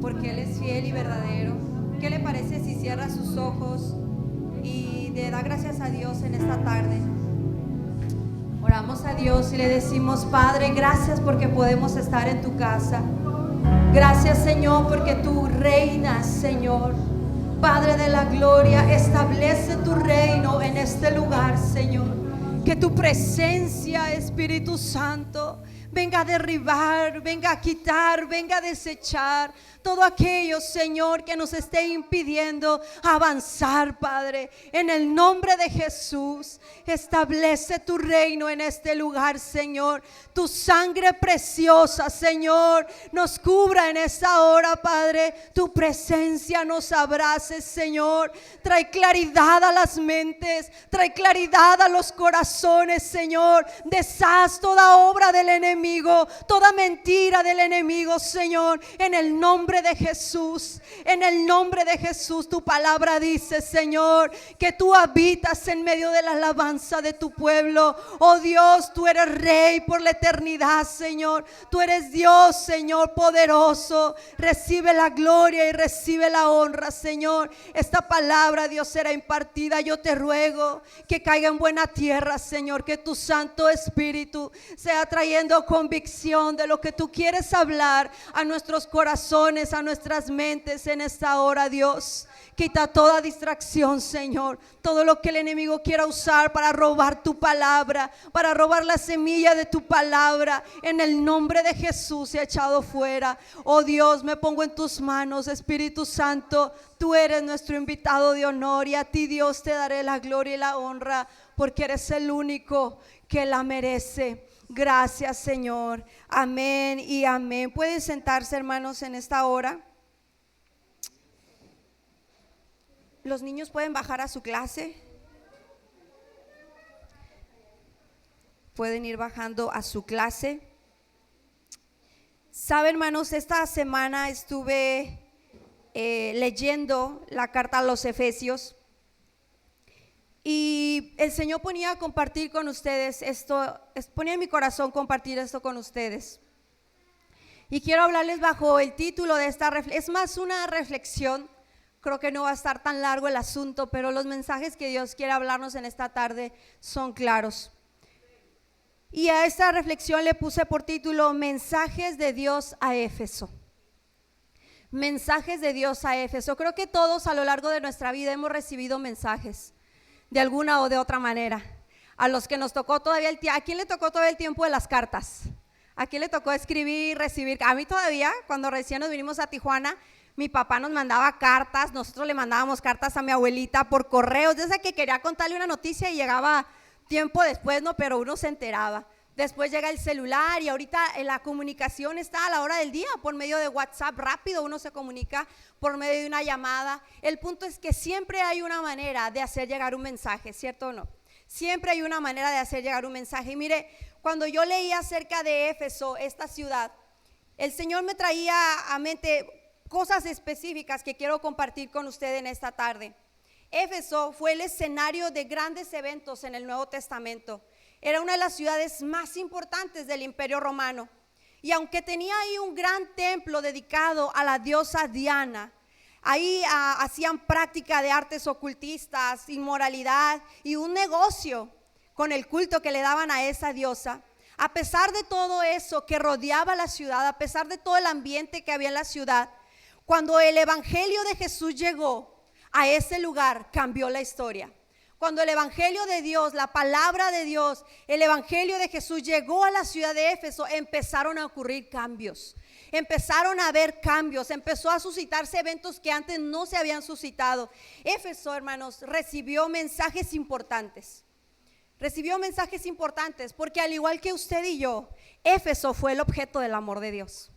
porque Él es fiel y verdadero. ¿Qué le parece si cierra sus ojos y le da gracias a Dios en esta tarde? Oramos a Dios y le decimos: Padre, gracias porque podemos estar en tu casa. Gracias, Señor, porque tú reinas, Señor. Padre de la gloria, establece tu reino en este lugar, Señor. Que tu presencia, Espíritu Santo, venga a derribar, venga a quitar, venga a desechar todo aquello, Señor, que nos esté impidiendo avanzar, Padre. En el nombre de Jesús, establece tu reino en este lugar, Señor. Tu sangre preciosa, Señor, nos cubra en esta hora, Padre. Tu presencia nos abrace, Señor. Trae claridad a las mentes, trae claridad a los corazones, Señor. Deshaz toda obra del enemigo, toda mentira del enemigo, Señor, en el nombre de Jesús. En el nombre de Jesús. Tu palabra dice, Señor, que tú habitas en medio de la alabanza de tu pueblo. Oh Dios, tú eres Rey por la eternidad, Señor. Tú eres Dios, Señor, poderoso. Recibe la gloria y recibe la honra, Señor. Esta palabra, Dios, será impartida. Yo te ruego que caiga en buena tierra, Señor, que tu Santo Espíritu sea trayendo convicción de lo que tú quieres hablar a nuestros corazones, a nuestras mentes en esta hora, Dios. Quita toda distracción, Señor, todo lo que el enemigo quiera usar para robar tu palabra, para robar la semilla de tu palabra. En el nombre de Jesús se ha echado fuera. Oh Dios, me pongo en tus manos, Espíritu Santo. Tú eres nuestro invitado de honor y a ti, Dios, te daré la gloria y la honra, porque eres el único que la merece. Gracias, Señor. Amén y amén. Pueden sentarse, hermanos, en esta hora. Los niños pueden bajar a su clase. Pueden ir bajando a su clase. Saben, hermanos, esta semana estuve leyendo la carta a los Efesios. Y el Señor ponía a compartir con ustedes esto, ponía en mi corazón compartir esto con ustedes. Y quiero hablarles bajo el título de esta reflexión. Es más una reflexión, creo que no va a estar tan largo el asunto, pero los mensajes que Dios quiere hablarnos en esta tarde son claros. Y a esta reflexión le puse por título: Mensajes de Dios a Éfeso. Mensajes de Dios a Éfeso. Creo que todos a lo largo de nuestra vida hemos recibido mensajes, de alguna o de otra manera. A los que nos tocó todavía ¿a quién le tocó todavía el tiempo de las cartas? ¿A quién le tocó escribir, recibir? A mí todavía, cuando recién nos vinimos a Tijuana, mi papá nos mandaba cartas, nosotros le mandábamos cartas a mi abuelita por correo, desde que quería contarle una noticia y llegaba tiempo después, ¿no? Pero uno se enteraba. Después llega el celular y ahorita la comunicación está a la hora del día por medio de WhatsApp, rápido uno se comunica por medio de una llamada. El punto es que siempre hay una manera de hacer llegar un mensaje, ¿cierto o no? Siempre hay una manera de hacer llegar un mensaje. Y mire, cuando yo leía acerca de Éfeso, esta ciudad, el Señor me traía a mente cosas específicas que quiero compartir con usted en esta tarde. Éfeso fue el escenario de grandes eventos en el Nuevo Testamento. Era una de las ciudades más importantes del Imperio Romano. Y aunque tenía ahí un gran templo dedicado a la diosa Diana, ahí hacían práctica de artes ocultistas, inmoralidad y un negocio con el culto que le daban a esa diosa. A pesar de todo eso que rodeaba la ciudad, a pesar de todo el ambiente que había en la ciudad, cuando el evangelio de Jesús llegó a ese lugar, cambió la historia. Cuando el evangelio de Dios, la palabra de Dios, el evangelio de Jesús llegó a la ciudad de Éfeso, empezaron a ocurrir cambios. Empezaron a haber cambios, empezó a suscitarse eventos que antes no se habían suscitado. Éfeso, hermanos, recibió mensajes importantes. Recibió mensajes importantes porque al igual que usted y yo, Éfeso fue el objeto del amor de Dios.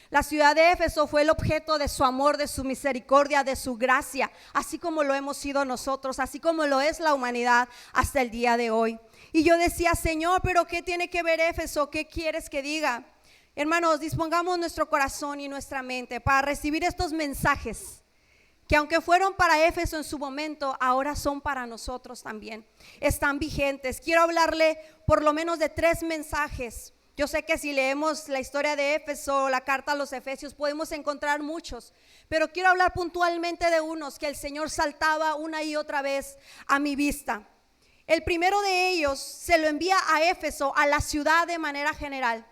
La ciudad de Éfeso fue el objeto de su amor, de su misericordia, de su gracia, así como lo hemos sido nosotros, así como lo es la humanidad hasta el día de hoy. Y yo decía, Señor, ¿pero qué tiene que ver Éfeso? ¿Qué quieres que diga? Hermanos, dispongamos nuestro corazón y nuestra mente para recibir estos mensajes que aunque fueron para Éfeso en su momento, ahora son para nosotros también. Están vigentes. Quiero hablarle por lo menos de 3 mensajes Yo sé que si leemos la historia de Éfeso, la carta a los Efesios, podemos encontrar muchos, pero quiero hablar puntualmente de unos que el Señor saltaba una y otra vez a mi vista. El primero de ellos se lo envía a Éfeso, a la ciudad de manera general.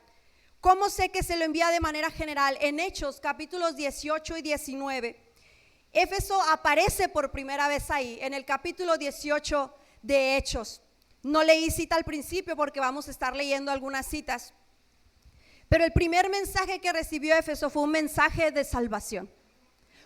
¿Cómo sé que se lo envía de manera general? En Hechos capítulos 18 y 19. Éfeso aparece por primera vez ahí, en el capítulo 18 de Hechos. No leí cita al principio porque vamos a estar leyendo algunas citas. Pero el primer mensaje que recibió Éfeso fue un mensaje de salvación.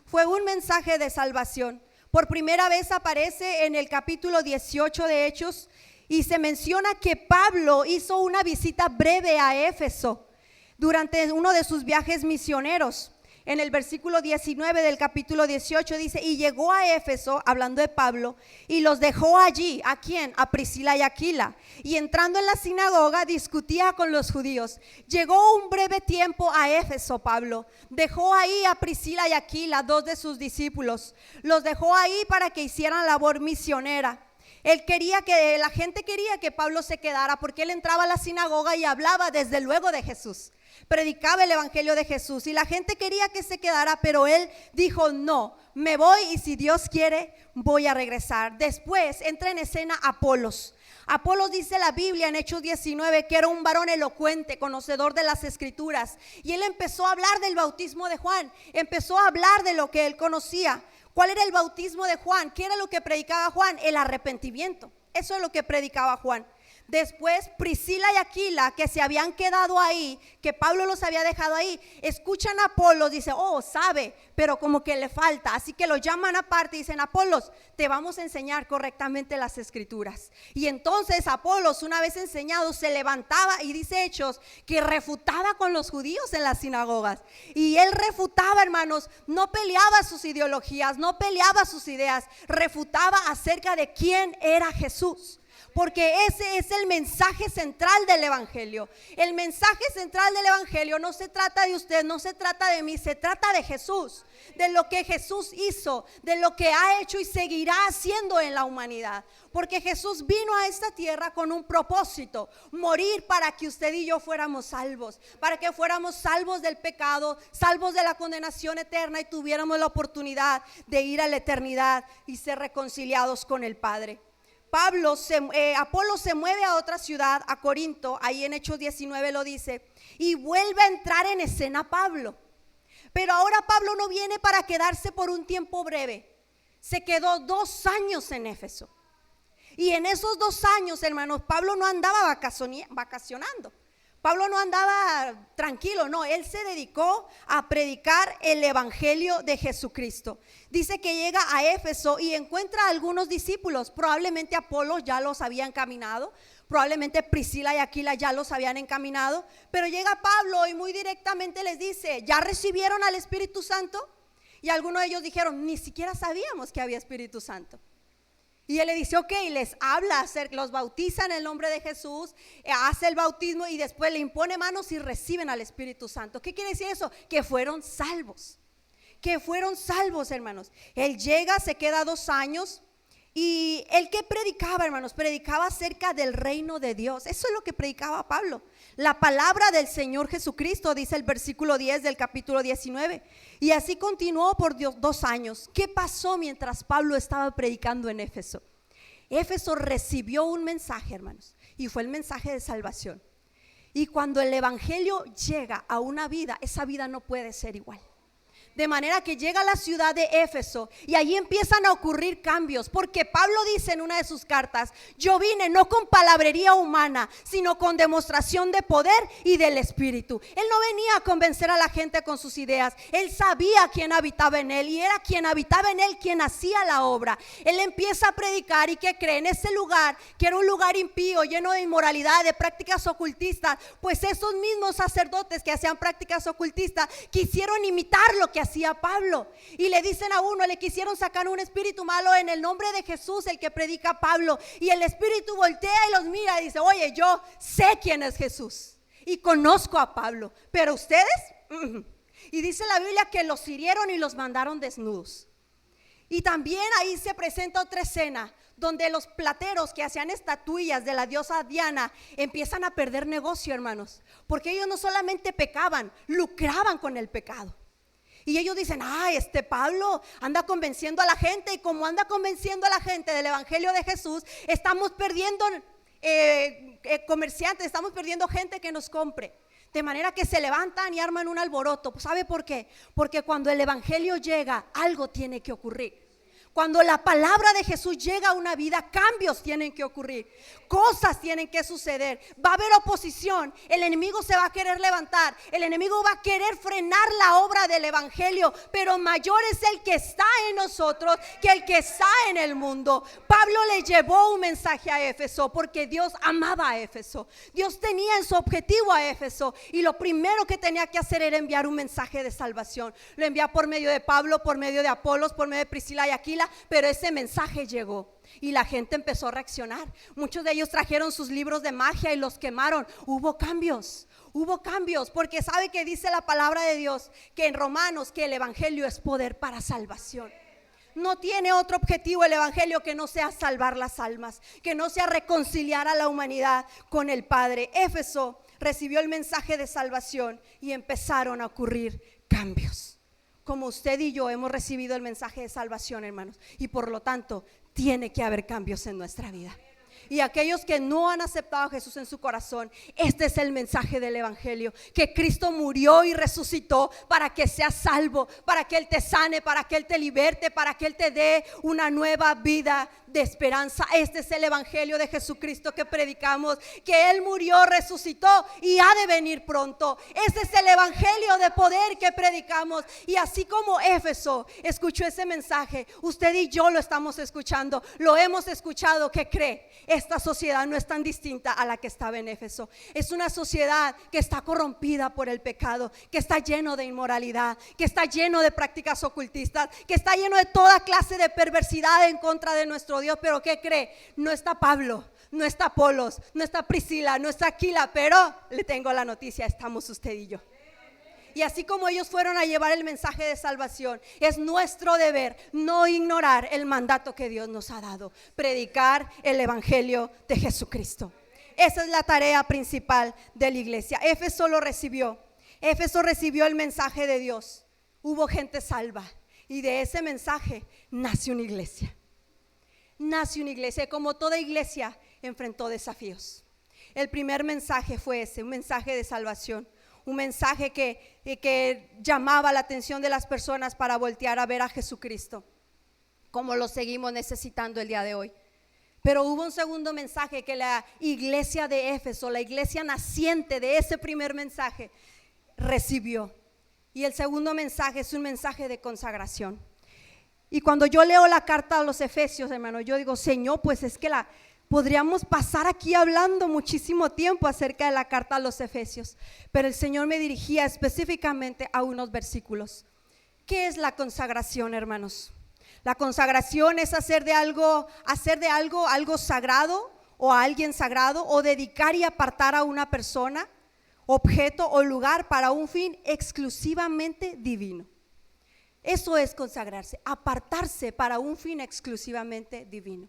Fue un mensaje de salvación. Por primera vez aparece en el capítulo 18 de Hechos y se menciona que Pablo hizo una visita breve a Éfeso durante uno de sus viajes misioneros. En el versículo 19 del capítulo 18 dice, y llegó a Éfeso, hablando de Pablo, y los dejó allí. ¿A quién? A Priscila y Aquila. Y entrando en la sinagoga discutía con los judíos. Llegó un breve tiempo a Éfeso Pablo. Dejó ahí a Priscila y Aquila, dos de sus discípulos. Los dejó ahí para que hicieran labor misionera. La gente quería que Pablo se quedara porque él entraba a la sinagoga y hablaba desde luego de Jesús. Predicaba el evangelio de Jesús y la gente quería que se quedara, pero él dijo no, me voy y si Dios quiere voy a regresar. Después entra en escena Apolos. Apolos dice la Biblia en Hechos 19 que era un varón elocuente, conocedor de las escrituras, y él empezó a hablar del bautismo de Juan, empezó a hablar de lo que él conocía. ¿Cuál era el bautismo de Juan? ¿Qué era lo que predicaba Juan? El arrepentimiento. Eso es lo que predicaba Juan. Después Priscila y Aquila, que se habían quedado ahí, que Pablo los había dejado ahí, escuchan a Apolos, dice, oh, sabe, pero como que le falta, así que lo llaman aparte y dicen, Apolos, te vamos a enseñar correctamente las escrituras. Y entonces Apolos, una vez enseñado, se levantaba y dice Hechos que refutaba con los judíos en las sinagogas. Y él refutaba, hermanos, no peleaba sus ideologías, no peleaba sus ideas, refutaba acerca de quién era Jesús. Porque ese es el mensaje central del evangelio. El mensaje central del evangelio no se trata de usted, no se trata de mí, se trata de Jesús, de lo que Jesús hizo, de lo que ha hecho y seguirá haciendo en la humanidad. Porque Jesús vino a esta tierra con un propósito, morir para que usted y yo fuéramos salvos, para que fuéramos salvos del pecado, salvos de la condenación eterna y tuviéramos la oportunidad de ir a la eternidad y ser reconciliados con el Padre. Apolo se mueve a otra ciudad, a Corinto, ahí en Hechos 19 lo dice, y vuelve a entrar en escena Pablo. Pero ahora Pablo no viene para quedarse por un tiempo breve, se quedó 2 años en Éfeso. Y en esos 2 años, hermanos, Pablo no andaba vacacionando. Pablo no andaba tranquilo, no, él se dedicó a predicar el evangelio de Jesucristo. Dice que llega a Éfeso y encuentra a algunos discípulos, probablemente Apolos ya los había encaminado, probablemente Priscila y Aquila ya los habían encaminado, pero llega Pablo y muy directamente les dice, ¿ya recibieron al Espíritu Santo? Y algunos de ellos dijeron, ni siquiera sabíamos que había Espíritu Santo. Y él le dice, ok, les habla, los bautiza en el nombre de Jesús, hace el bautismo y después le impone manos y reciben al Espíritu Santo. ¿Qué quiere decir eso? Que fueron salvos, hermanos. Él llega, se queda 2 años y él que predicaba, hermanos, predicaba acerca del reino de Dios. Eso es lo que predicaba Pablo. La palabra del Señor Jesucristo, dice el versículo 10 del capítulo 19. Y así continuó por 2 años. ¿Qué pasó mientras Pablo estaba predicando en Éfeso? Éfeso recibió un mensaje, hermanos, y fue el mensaje de salvación. Y cuando el evangelio llega a una vida, esa vida no puede ser igual. De manera que llega a la ciudad de Éfeso y allí empiezan a ocurrir cambios, porque Pablo dice en una de sus cartas, yo vine no con palabrería humana, sino con demostración de poder y del Espíritu. Él no venía a convencer a la gente con sus ideas, él sabía quién habitaba en él y era quien habitaba en él quien hacía la obra. Él empieza a predicar y ¿qué cree? En ese lugar, que era un lugar impío, lleno de inmoralidad, de prácticas ocultistas, pues esos mismos sacerdotes que hacían prácticas ocultistas quisieron imitar lo que hacía Pablo y le dicen a uno, le quisieron sacar un espíritu malo en el nombre de Jesús, el que predica Pablo, y el espíritu voltea y los mira y dice, oye, yo sé quién es Jesús y conozco a Pablo, pero ustedes, y dice la Biblia que los hirieron y los mandaron desnudos. Y también ahí se presenta otra escena donde los plateros que hacían estatuillas de la diosa Diana empiezan a perder negocio, hermanos, porque ellos no solamente pecaban, lucraban con el pecado. Y ellos dicen, Pablo anda convenciendo a la gente, y como anda convenciendo a la gente del evangelio de Jesús, estamos perdiendo comerciantes, estamos perdiendo gente que nos compre. De manera que se levantan y arman un alboroto. ¿Sabe por qué? Porque cuando el evangelio llega, algo tiene que ocurrir. Cuando la palabra de Jesús llega a una vida, cambios tienen que ocurrir, cosas tienen que suceder. Va a haber oposición, el enemigo se va a querer levantar, el enemigo va a querer frenar la obra del evangelio, pero mayor es el que está en nosotros que el que está en el mundo. Pablo le llevó un mensaje a Éfeso porque Dios amaba a Éfeso. Dios tenía en su objetivo a Éfeso, y lo primero que tenía que hacer era enviar un mensaje de salvación. Lo envía por medio de Pablo, por medio de Apolos, por medio de Priscila y Aquila. Pero ese mensaje llegó y la gente empezó a reaccionar. Muchos de ellos trajeron sus libros de magia y los quemaron. Hubo cambios, porque sabe que dice la palabra de Dios que en Romanos que el evangelio es poder para salvación. No tiene otro objetivo el evangelio que no sea salvar las almas, que no sea reconciliar a la humanidad con el Padre. Éfeso recibió el mensaje de salvación y empezaron a ocurrir cambios. Como usted y yo hemos recibido el mensaje de salvación, hermanos, y por lo tanto tiene que haber cambios en nuestra vida. Y aquellos que no han aceptado a Jesús en su corazón, este es el mensaje del evangelio, que Cristo murió y resucitó para que seas salvo, para que Él te sane, para que Él te liberte, para que Él te dé una nueva vida de esperanza. Este es el evangelio de Jesucristo que predicamos, que Él murió, resucitó y ha de venir pronto. Este es el evangelio de poder que predicamos. Y así como Éfeso escuchó ese mensaje, usted y yo lo estamos escuchando, lo hemos escuchado. ¿Qué cree? Esta sociedad no es tan distinta a la que estaba en Éfeso. Es una sociedad que está corrompida por el pecado, que está lleno de inmoralidad, que está lleno de prácticas ocultistas, que está lleno de toda clase de perversidad en contra de nuestro Dios. Pero ¿qué cree? No está Pablo, no está Apolos, no está Priscila, no está Aquila, pero le tengo la noticia, estamos usted y yo. Y así como ellos fueron a llevar el mensaje de salvación, es nuestro deber no ignorar el mandato que Dios nos ha dado: predicar el evangelio de Jesucristo. Esa es la tarea principal de la iglesia. Éfeso lo recibió. Éfeso recibió el mensaje de Dios. Hubo gente salva, y de ese mensaje nace una iglesia. Nace una iglesia, y como toda iglesia enfrentó desafíos. El primer mensaje fue ese, un mensaje de salvación. Un mensaje que llamaba la atención de las personas para voltear a ver a Jesucristo, como lo seguimos necesitando el día de hoy. Pero hubo un segundo mensaje que la iglesia de Éfeso, la iglesia naciente de ese primer mensaje, recibió. Y el segundo mensaje es un mensaje de consagración. Y cuando yo leo la carta a los Efesios, hermano, yo digo, Señor, pues es que podríamos pasar aquí hablando muchísimo tiempo acerca de la carta a los Efesios, pero el Señor me dirigía específicamente a unos versículos. ¿Qué es la consagración, hermanos? La consagración es hacer de algo algo sagrado, o a alguien sagrado, o dedicar y apartar a una persona, objeto o lugar para un fin exclusivamente divino. Eso es consagrarse, apartarse para un fin exclusivamente divino.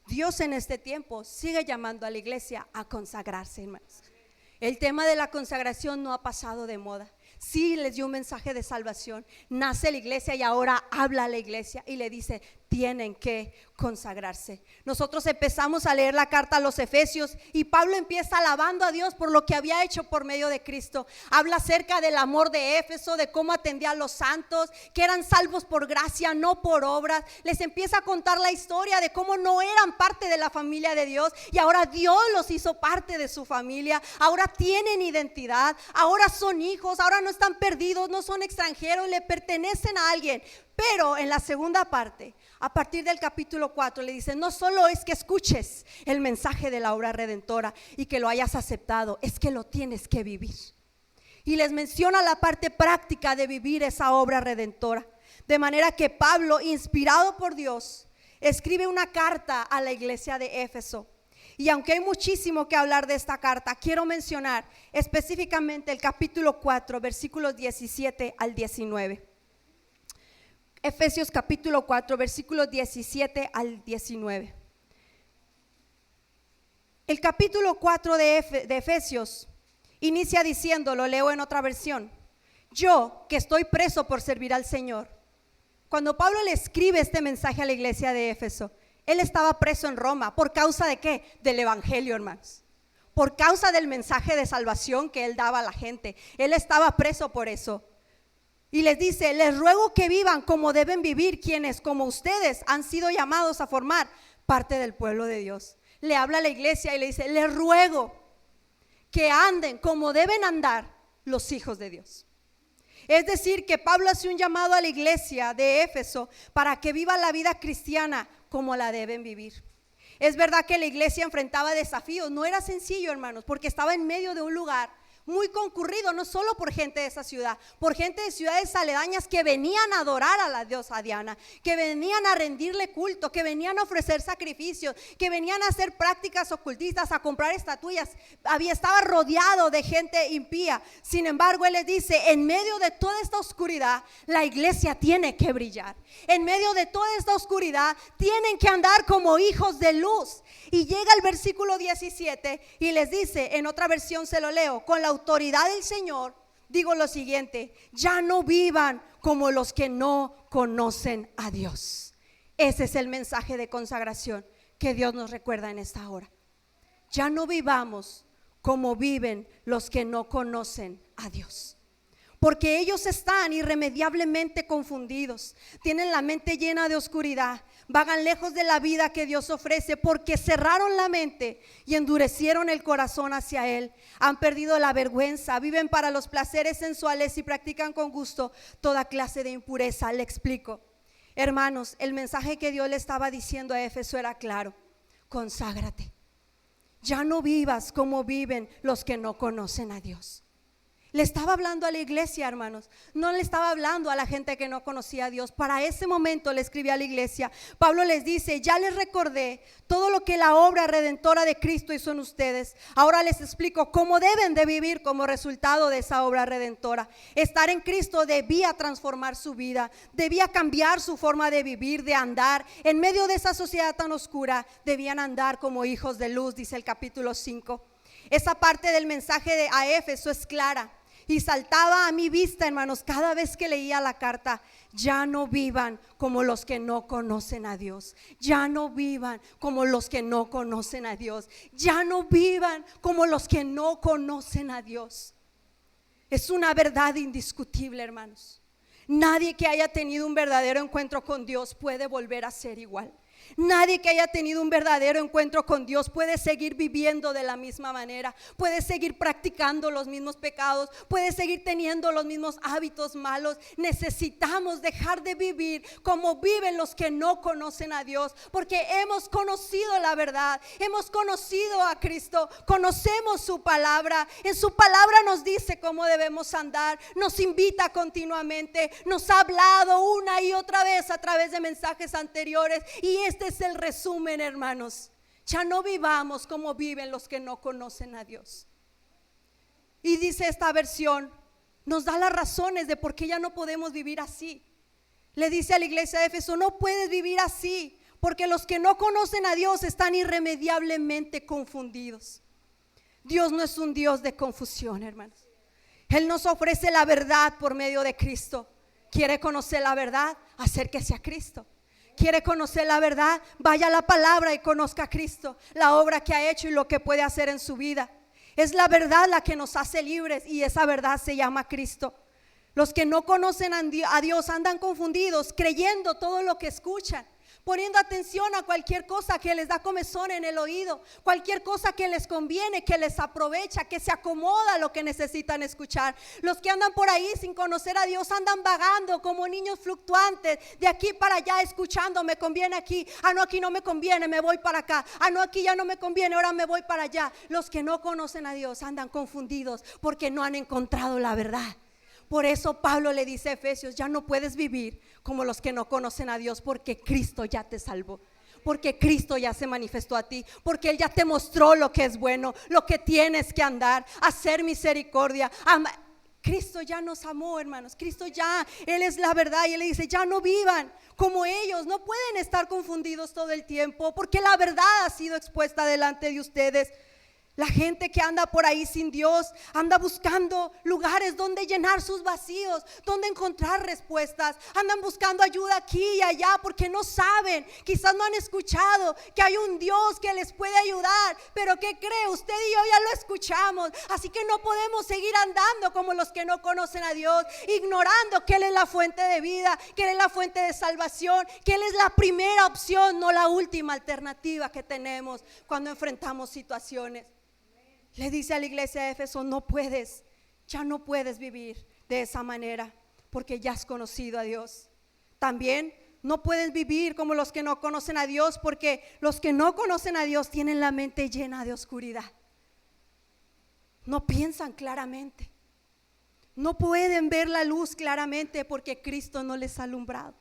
Dios en este tiempo sigue llamando a la iglesia a consagrarse, hermanos. El tema de la consagración no ha pasado de moda. Sí les dio un mensaje de salvación. Nace la iglesia y ahora habla a la iglesia y le dice: tienen que consagrarse. Nosotros empezamos a leer la carta a los Efesios y Pablo empieza alabando a Dios por lo que había hecho por medio de Cristo. Habla acerca del amor de Éfeso, de cómo atendía a los santos, que eran salvos por gracia, no por obras. Les empieza a contar la historia de cómo no eran parte de la familia de Dios y ahora Dios los hizo parte de su familia. Ahora tienen identidad, ahora son hijos, ahora no están perdidos, no son extranjeros, le pertenecen a alguien. Pero en la segunda parte, a partir del capítulo 4, le dice: no solo es que escuches el mensaje de la obra redentora y que lo hayas aceptado, es que lo tienes que vivir. Y les menciona la parte práctica de vivir esa obra redentora. De manera que Pablo, inspirado por Dios, escribe una carta a la iglesia de Éfeso. Y aunque hay muchísimo que hablar de esta carta, quiero mencionar específicamente el capítulo 4, versículos 17 al 19. Efesios capítulo 4, versículos 17 al 19. El capítulo 4 de Efesios inicia diciendo, lo leo en otra versión: yo que estoy preso por servir al Señor. Cuando Pablo le escribe este mensaje a la iglesia de Éfeso, él estaba preso en Roma. ¿Por causa de qué? Del evangelio, hermanos. Por causa del mensaje de salvación que él daba a la gente. Él estaba preso por eso. Y les dice: les ruego que vivan como deben vivir quienes, como ustedes, han sido llamados a formar parte del pueblo de Dios. Le habla a la iglesia y le dice: les ruego que anden como deben andar los hijos de Dios. Es decir, que Pablo hace un llamado a la iglesia de Éfeso para que viva la vida cristiana como la deben vivir. Es verdad que la iglesia enfrentaba desafíos. No era sencillo, hermanos, porque estaba en medio de un lugar muy concurrido, no solo por gente de esa ciudad, por gente de ciudades aledañas que venían a adorar a la diosa Diana, que venían a rendirle culto, que venían a ofrecer sacrificios, que venían a hacer prácticas ocultistas, a comprar estatuillas. Estaba rodeado de gente impía. Sin embargo, él les dice: en medio de toda esta oscuridad, la iglesia tiene que brillar. En medio de toda esta oscuridad, tienen que andar como hijos de luz. Y llega el versículo 17 y les dice, en otra versión se lo leo: con la autoridad del Señor digo lo siguiente: ya no vivan como los que no conocen a Dios. Ese es el mensaje de consagración que Dios nos recuerda en esta hora. Ya no vivamos como viven los que no conocen a Dios. Porque ellos están irremediablemente confundidos, tienen la mente llena de oscuridad, vagan lejos de la vida que Dios ofrece, porque cerraron la mente y endurecieron el corazón hacia Él. Han perdido la vergüenza, viven para los placeres sensuales y practican con gusto toda clase de impureza. Le explico, hermanos, el mensaje que Dios le estaba diciendo a Éfeso era claro: conságrate. Ya no vivas como viven los que no conocen a Dios. Le estaba hablando a la iglesia, hermanos. No le estaba hablando a la gente que no conocía a Dios. Para ese momento le escribí a la iglesia. Pablo les dice: ya les recordé todo lo que la obra redentora de Cristo hizo en ustedes. Ahora les explico cómo deben de vivir como resultado de esa obra redentora. Estar en Cristo debía transformar su vida, debía cambiar su forma de vivir, de andar. En medio de esa sociedad tan oscura, debían andar como hijos de luz, dice el capítulo 5. Esa parte del mensaje a Éfeso es clara y saltaba a mi vista, hermanos, cada vez que leía la carta: ya no vivan como los que no conocen a Dios. Ya no vivan como los que no conocen a Dios. Ya no vivan como los que no conocen a Dios. Es una verdad indiscutible, hermanos. Nadie que haya tenido un verdadero encuentro con Dios puede volver a ser igual. Nadie que haya tenido un verdadero encuentro con Dios puede seguir viviendo de la misma manera, puede seguir practicando los mismos pecados, puede seguir teniendo los mismos hábitos malos. Necesitamos dejar de vivir como viven los que no conocen a Dios, porque hemos conocido la verdad, hemos conocido a Cristo, conocemos su palabra. En su palabra nos dice cómo debemos andar, nos invita continuamente, nos ha hablado una y otra vez a través de mensajes anteriores. Y este es el resumen, hermanos: ya no vivamos como viven los que no conocen a Dios. Y dice esta versión, nos da las razones de por qué ya no podemos vivir así. Le dice a la iglesia de Éfeso: no puedes vivir así, porque los que no conocen a Dios están irremediablemente confundidos. Dios no es un Dios de confusión, hermanos. Él nos ofrece la verdad por medio de Cristo. ¿Quiere conocer la verdad? Acérquese a Cristo. ¿Quiere conocer la verdad? Vaya a la palabra y conozca a Cristo, la obra que ha hecho y lo que puede hacer en su vida. Es la verdad la que nos hace libres, y esa verdad se llama Cristo. Los que no conocen a Dios andan confundidos, creyendo todo lo que escuchan, poniendo atención a cualquier cosa que les da comezón en el oído, cualquier cosa que les conviene, que les aprovecha, que se acomoda a lo que necesitan escuchar. Los que andan por ahí sin conocer a Dios andan vagando como niños fluctuantes, de aquí para allá, escuchando: me conviene aquí, no, aquí no me conviene, me voy para acá, no, aquí ya no me conviene, ahora me voy para allá. Los que no conocen a Dios andan confundidos porque no han encontrado la verdad. Por eso Pablo le dice a Efesios: ya no puedes vivir como los que no conocen a Dios, porque Cristo ya te salvó, porque Cristo ya se manifestó a ti, porque Él ya te mostró lo que es bueno, lo que tienes que andar, hacer misericordia, Cristo ya nos amó, hermanos. Cristo ya, Él es la verdad. Y Él le dice, ya no vivan como ellos. No pueden estar confundidos todo el tiempo, porque la verdad ha sido expuesta delante de ustedes. La gente que anda por ahí sin Dios anda buscando lugares donde llenar sus vacíos, donde encontrar respuestas. Andan buscando ayuda aquí y allá porque no saben, quizás no han escuchado que hay un Dios que les puede ayudar. Pero ¿qué cree? Usted y yo ya lo escuchamos. Así que no podemos seguir andando como los que no conocen a Dios, ignorando que Él es la fuente de vida, que Él es la fuente de salvación, que Él es la primera opción, no la última alternativa que tenemos cuando enfrentamos situaciones. Le dice a la iglesia de Éfeso, no puedes, ya no puedes vivir de esa manera porque ya has conocido a Dios. También no puedes vivir como los que no conocen a Dios, porque los que no conocen a Dios tienen la mente llena de oscuridad. No piensan claramente, no pueden ver la luz claramente porque Cristo no les ha alumbrado.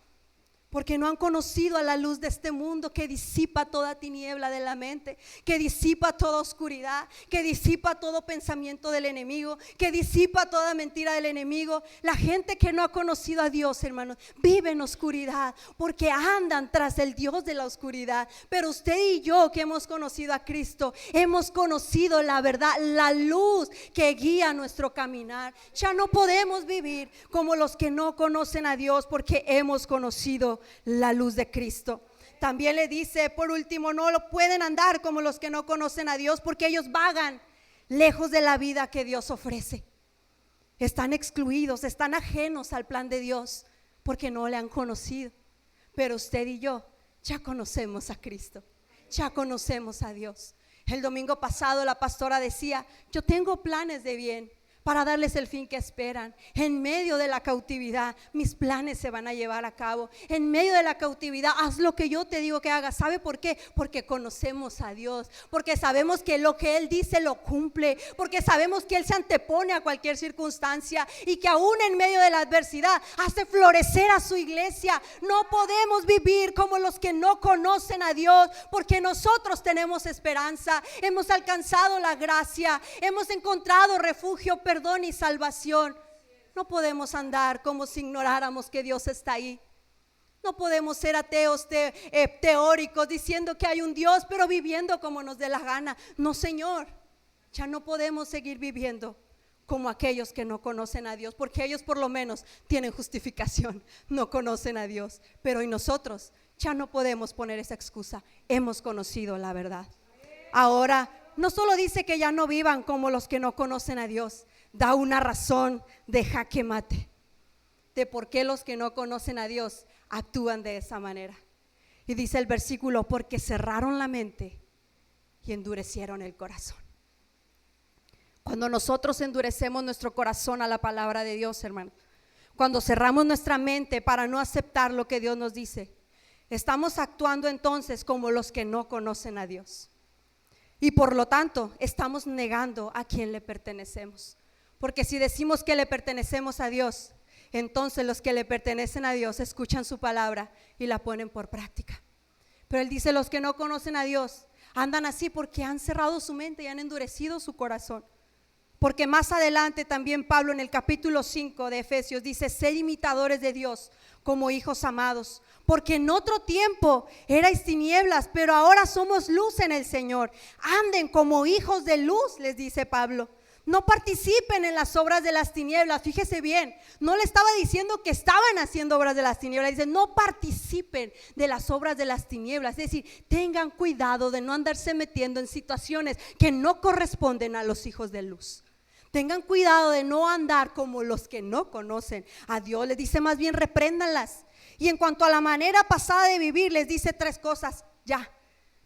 Porque no han conocido a la luz de este mundo que disipa toda tiniebla de la mente, que disipa toda oscuridad, que disipa todo pensamiento del enemigo, que disipa toda mentira del enemigo. La gente que no ha conocido a Dios, hermanos, vive en oscuridad porque andan tras el Dios de la oscuridad. Pero usted y yo que hemos conocido a Cristo, hemos conocido la verdad, la luz que guía nuestro caminar. Ya no podemos vivir como los que no conocen a Dios porque hemos conocido la luz de Cristo. También le dice, por último, no lo pueden andar como los que no conocen a Dios porque ellos vagan lejos de la vida que Dios ofrece. Están excluidos, están ajenos al plan de Dios porque no le han conocido. Pero usted y yo ya conocemos a Cristo, ya conocemos a Dios. El domingo pasado la pastora decía, yo tengo planes de bien para darles el fin que esperan. En medio de la cautividad, mis planes se van a llevar a cabo. En medio de la cautividad, haz lo que yo te digo que hagas. ¿Sabe por qué? Porque conocemos a Dios, porque sabemos que lo que Él dice lo cumple, porque sabemos que Él se antepone a cualquier circunstancia y que aún en medio de la adversidad hace florecer a su iglesia. No podemos vivir como los que no conocen a Dios, porque nosotros tenemos esperanza, hemos alcanzado la gracia, hemos encontrado refugio, perdón y salvación. No podemos andar como si ignoráramos que Dios está ahí. No podemos ser ateos teóricos diciendo que hay un Dios pero viviendo como nos dé la gana. No, Señor, ya no podemos seguir viviendo como aquellos que no conocen a Dios, porque ellos por lo menos tienen justificación, no conocen a Dios. Pero y nosotros ya no podemos poner esa excusa, hemos conocido la verdad. Ahora no solo dice que ya no vivan como los que no conocen a Dios, da una razón de jaque mate de por qué los que no conocen a Dios actúan de esa manera. Y dice el versículo, porque cerraron la mente y endurecieron el corazón. Cuando nosotros endurecemos nuestro corazón a la palabra de Dios, hermano, cuando cerramos nuestra mente para no aceptar lo que Dios nos dice, estamos actuando entonces como los que no conocen a Dios. Y por lo tanto, estamos negando a quien le pertenecemos. Porque si decimos que le pertenecemos a Dios, entonces los que le pertenecen a Dios escuchan su palabra y la ponen por práctica. Pero Él dice, los que no conocen a Dios andan así porque han cerrado su mente y han endurecido su corazón. Porque más adelante también Pablo en el capítulo 5 de Efesios dice, sed imitadores de Dios como hijos amados, porque en otro tiempo erais tinieblas, pero ahora somos luz en el Señor. Anden como hijos de luz, les dice Pablo. No participen en las obras de las tinieblas. Fíjese bien, no le estaba diciendo que estaban haciendo obras de las tinieblas. Dice, no participen de las obras de las tinieblas. Es decir, tengan cuidado de no andarse metiendo en situaciones que no corresponden a los hijos de luz. Tengan cuidado de no andar como los que no conocen a Dios. Les dice más bien, repréndanlas. Y en cuanto a la manera pasada de vivir, les dice 3 cosas. Ya,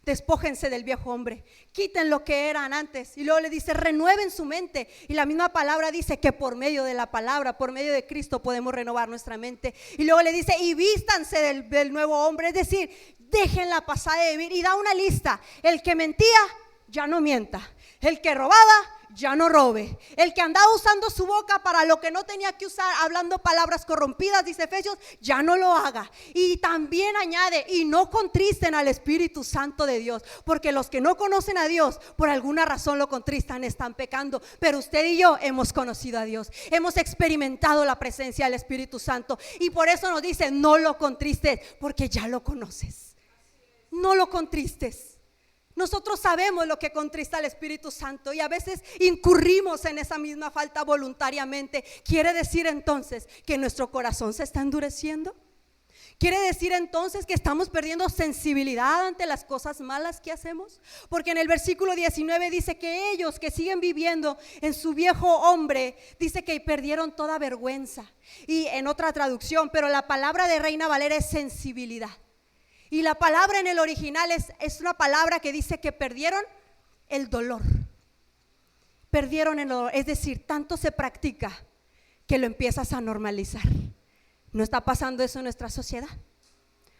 despójense del viejo hombre, quiten lo que eran antes. Y luego le dice, renueven su mente. Y la misma palabra dice que por medio de la palabra, por medio de Cristo podemos renovar nuestra mente. Y luego le dice, y vístanse del nuevo hombre. Es decir, dejen la pasada de vivir. Y da una lista, el que mentía, ya no mienta. El que robaba, ya no robe. El que andaba usando su boca para lo que no tenía que usar, hablando palabras corrompidas, dice Efesios, ya no lo haga. Y también añade, y no contristen al Espíritu Santo de Dios, porque los que no conocen a Dios, por alguna razón lo contristan, están pecando. Pero usted y yo hemos conocido a Dios, hemos experimentado la presencia del Espíritu Santo, y por eso nos dice, no lo contristes, porque ya lo conoces. No lo contristes. Nosotros sabemos lo que contrista al Espíritu Santo y a veces incurrimos en esa misma falta voluntariamente. ¿Quiere decir entonces que nuestro corazón se está endureciendo? ¿Quiere decir entonces que estamos perdiendo sensibilidad ante las cosas malas que hacemos? Porque en el versículo 19 dice que ellos que siguen viviendo en su viejo hombre, dice que perdieron toda vergüenza. Y en otra traducción, pero la palabra de Reina Valera es sensibilidad. Y la palabra en el original es una palabra que dice que perdieron el dolor. Perdieron el dolor, es decir, tanto se practica que lo empiezas a normalizar. ¿No está pasando eso en nuestra sociedad?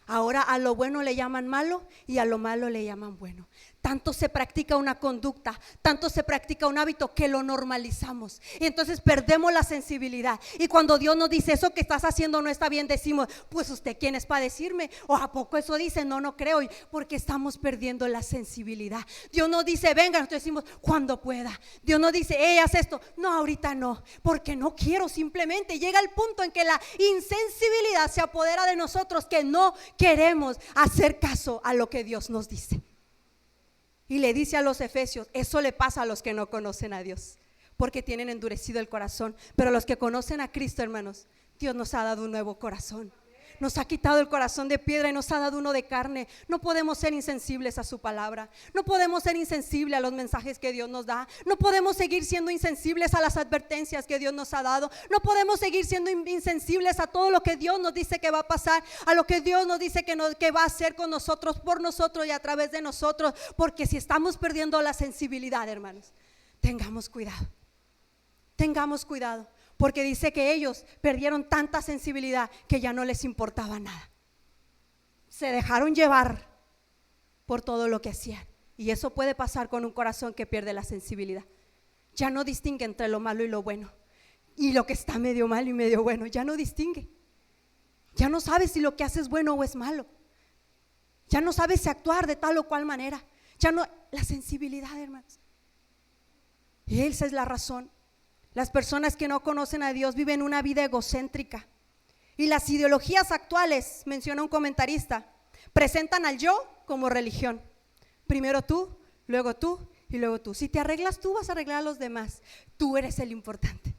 Ahora a lo bueno le llaman malo y a lo malo le llaman bueno. Tanto se practica una conducta, tanto se practica un hábito que lo normalizamos. Y entonces perdemos la sensibilidad. Y cuando Dios nos dice eso que estás haciendo no está bien, decimos, pues usted quién es para decirme, o a poco eso dice, no creo, porque estamos perdiendo la sensibilidad. Dios nos dice, venga, nosotros decimos, cuando pueda. Dios nos dice, haz esto, no, ahorita no, porque no quiero. Simplemente llega el punto en que la insensibilidad se apodera de nosotros, que no queremos hacer caso a lo que Dios nos dice. Y le dice a los efesios, eso le pasa a los que no conocen a Dios, porque tienen endurecido el corazón. Pero los que conocen a Cristo, hermanos, Dios nos ha dado un nuevo corazón. Nos ha quitado el corazón de piedra y nos ha dado uno de carne. No podemos ser insensibles a su palabra. No podemos ser insensibles a los mensajes que Dios nos da. No podemos seguir siendo insensibles a las advertencias que Dios nos ha dado. No podemos seguir siendo insensibles a todo lo que Dios nos dice que va a pasar, a lo que Dios nos dice que va a hacer con nosotros, por nosotros y a través de nosotros. Porque si estamos perdiendo la sensibilidad, hermanos, tengamos cuidado. Tengamos cuidado. Porque dice que ellos perdieron tanta sensibilidad que ya no les importaba nada. Se dejaron llevar por todo lo que hacían. Y eso puede pasar con un corazón que pierde la sensibilidad. Ya no distingue entre lo malo y lo bueno. Y lo que está medio mal y medio bueno, ya no distingue. Ya no sabe si lo que hace es bueno o es malo. Ya no sabe si actuar de tal o cual manera. Ya no, la sensibilidad, hermanos. Y esa es la razón. Las personas que no conocen a Dios viven una vida egocéntrica. Y las ideologías actuales, menciona un comentarista, presentan al yo como religión. Primero tú, luego tú y luego tú. Si te arreglas tú, vas a arreglar a los demás. Tú eres el importante.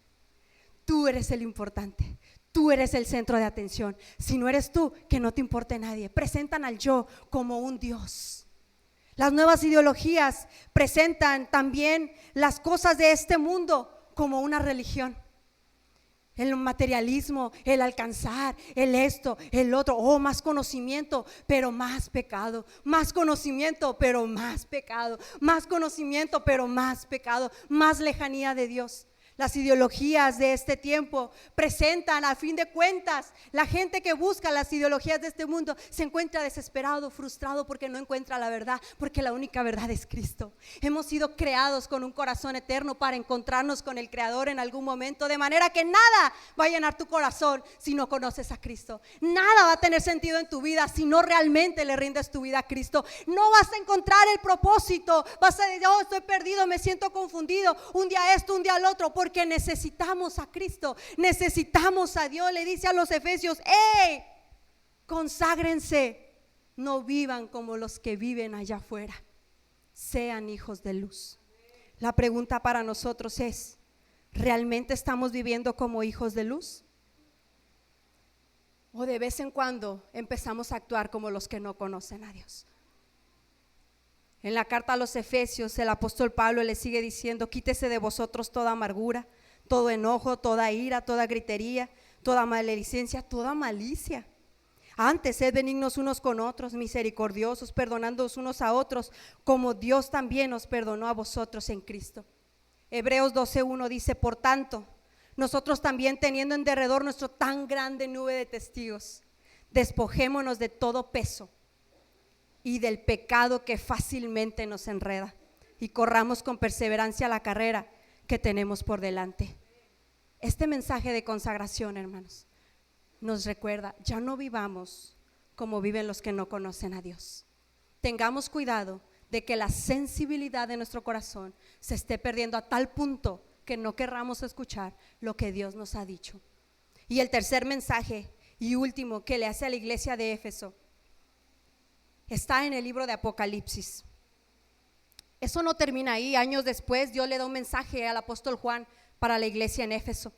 Tú eres el importante. Tú eres el centro de atención. Si no eres tú, que no te importe nadie. Presentan al yo como un Dios. Las nuevas ideologías presentan también las cosas de este mundo como una religión. El materialismo, el alcanzar, el esto, el otro, más conocimiento, pero más pecado, más conocimiento, pero más pecado, más conocimiento, pero más pecado, más lejanía de Dios. Las ideologías de este tiempo presentan, a fin de cuentas, la gente que busca las ideologías de este mundo se encuentra desesperado, frustrado porque no encuentra la verdad, porque la única verdad es Cristo. Hemos sido creados con un corazón eterno para encontrarnos con el Creador en algún momento, de manera que nada va a llenar tu corazón si no conoces a Cristo. Nada va a tener sentido en tu vida si no realmente le rindes tu vida a Cristo. No vas a encontrar el propósito, vas a decir, estoy perdido, me siento confundido, un día esto, un día el otro, porque necesitamos a Cristo, necesitamos a Dios. Le dice a los efesios, conságrense, no vivan como los que viven allá afuera, sean hijos de luz. La pregunta para nosotros es, ¿realmente estamos viviendo como hijos de luz? ¿O de vez en cuando empezamos a actuar como los que no conocen a Dios? En la carta a los Efesios, el apóstol Pablo le sigue diciendo, quítese de vosotros toda amargura, todo enojo, toda ira, toda gritería, toda maledicencia, toda malicia. Antes, sed benignos unos con otros, misericordiosos, perdonándoos unos a otros, como Dios también os perdonó a vosotros en Cristo. Hebreos 12:1 dice, por tanto, nosotros también teniendo en derredor nuestro tan grande nube de testigos, despojémonos de todo peso y del pecado que fácilmente nos enreda, y corramos con perseverancia la carrera, que tenemos por delante. Este mensaje de consagración, hermanos, nos recuerda, ya no vivamos como viven los que no conocen a Dios. Tengamos cuidado de que la sensibilidad de nuestro corazón se esté perdiendo a tal punto que no querramos escuchar lo que Dios nos ha dicho. Y el tercer mensaje y último que le hace a la iglesia de Éfeso está en el libro de Apocalipsis. Eso no termina ahí. Años después Dios le da un mensaje al apóstol Juan para la iglesia en Éfeso.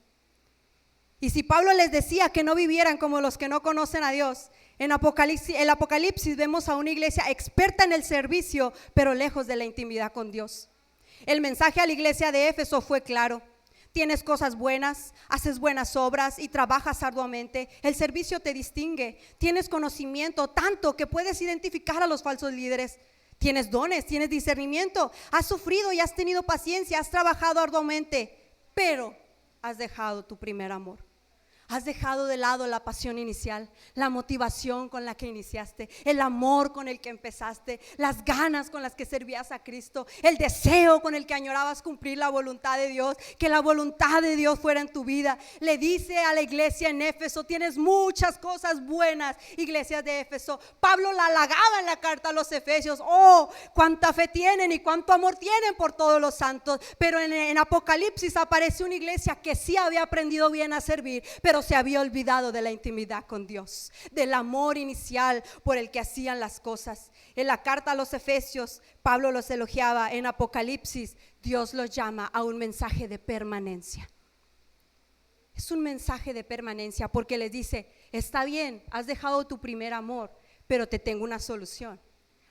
Y si Pablo les decía que no vivieran como los que no conocen a Dios, en el Apocalipsis vemos a una iglesia experta en el servicio, pero lejos de la intimidad con Dios. El mensaje a la iglesia de Éfeso fue claro: tienes cosas buenas, haces buenas obras y trabajas arduamente. El servicio te distingue, tienes conocimiento tanto que puedes identificar a los falsos líderes. Tienes dones, tienes discernimiento, has sufrido y has tenido paciencia, has trabajado arduamente, pero has dejado tu primer amor. Has dejado de lado la pasión inicial, la motivación con la que iniciaste, el amor con el que empezaste, las ganas con las que servías a Cristo, el deseo con el que añorabas cumplir la voluntad de Dios, que la voluntad de Dios fuera en tu vida. Le dice a la iglesia en Éfeso: tienes muchas cosas buenas, iglesia de Éfeso. Pablo la halagaba en la carta a los Efesios: oh, cuánta fe tienen y cuánto amor tienen por todos los santos. Pero en Apocalipsis aparece una iglesia que sí había aprendido bien a servir, pero se había olvidado de la intimidad con Dios, del amor inicial por el que hacían las cosas. En la carta a los Efesios, Pablo los elogiaba. En Apocalipsis, Dios los llama a un mensaje de permanencia. Es un mensaje de permanencia porque les dice: está bien, has dejado tu primer amor, pero te tengo una solución: